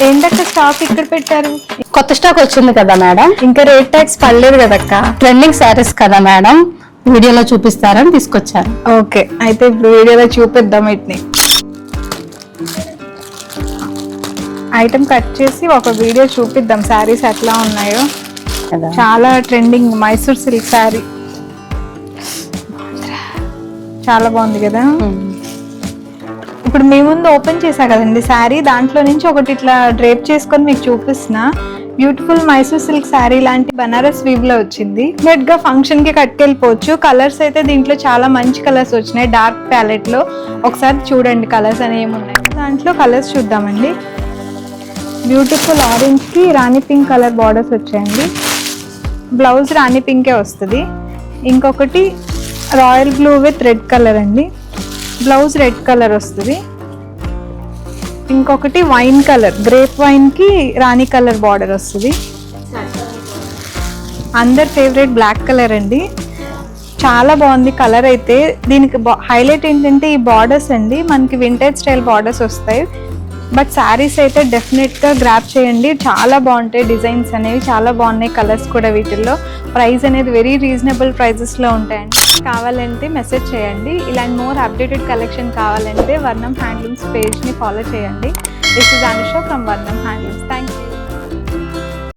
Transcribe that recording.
ఏంటక్క స్టాక్ ఇక్కడ పెట్టారు? కొత్త స్టాక్ వచ్చింది కదా మేడం, ఇంకా రేట్ ట్యాక్స్ పడలేదు కదక్క. ట్రెండింగ్ శారీస్ కదా మేడం, వీడియోలో చూపిస్తారని తీసుకొచ్చాను. ఓకే, అయితే ఇప్పుడు వీడియోలో చూపిద్దాం. వీటిని ఐటమ్ కట్ చేసి ఒక వీడియో చూపిద్దాం, శారీస్ ఎట్లా ఉన్నాయో. కదా. చాలా ట్రెండింగ్ మైసూర్ సిల్క్ శారీ, చాలా బాగుంది కదా. ఇప్పుడు మీ ముందు ఓపెన్ చేశా కదండి శారీ, దాంట్లో నుంచి ఒకటి ఇట్లా డ్రేప్ చేసుకొని మీకు చూపిస్తున్నా. బ్యూటిఫుల్ మైసూర్ సిల్క్ శారీ లాంటి బనారస్ వీవ్ లో వచ్చింది. నెట్ గా ఫంక్షన్ కి కట్టుకెళ్ళిపోవచ్చు. కలర్స్ అయితే దీంట్లో చాలా మంచి కలర్స్ వచ్చినాయి, డార్క్ ప్యాలెట్ లో. ఒకసారి చూడండి కలర్స్ అనేవి ఏమున్నాయి. దాంట్లో కలర్స్ చూద్దామండి. బ్యూటిఫుల్ ఆరెంజ్ కి రాణి పింక్ కలర్ బార్డర్స్ వచ్చాయండి. బ్లౌజ్ రాణి పింకే వస్తుంది. ఇంకొకటి royal blue with red colour అండి, బ్లౌజ్ రెడ్ కలర్ వస్తుంది. ఇంకొకటి వైన్ కలర్, గ్రేప్ వైన్ కి రాణి కలర్ బార్డర్ వస్తుంది. అందరి ఫేవరెట్ బ్లాక్ కలర్ అండి, చాలా బాగుంది కలర్ అయితే. దీనికి హైలైట్ ఏంటంటే ఈ బార్డర్స్ అండి, మనకి వింటేజ్ స్టైల్ బార్డర్స్ వస్తాయి. బట్ శారీస్ అయితే డెఫినెట్గా గ్రాప్ చేయండి, చాలా బాగుంటాయి. డిజైన్స్ అనేవి చాలా బాగున్నాయి, కలర్స్ కూడా. వీటిల్లో ప్రైస్ అనేది వెరీ రీజనబుల్ ప్రైజెస్లో ఉంటాయండి. కావాలంటే మెసేజ్ చేయండి. ఇలాంటి మోర్ అప్డేటెడ్ కలెక్షన్ కావాలంటే వర్ణం హ్యాండ్లూమ్స్ పేజ్ని ఫాలో చేయండి. దిస్ ఇస్ అనుష ఫ్రమ్ వర్ణం హ్యాండ్లూమ్స్. Thank you.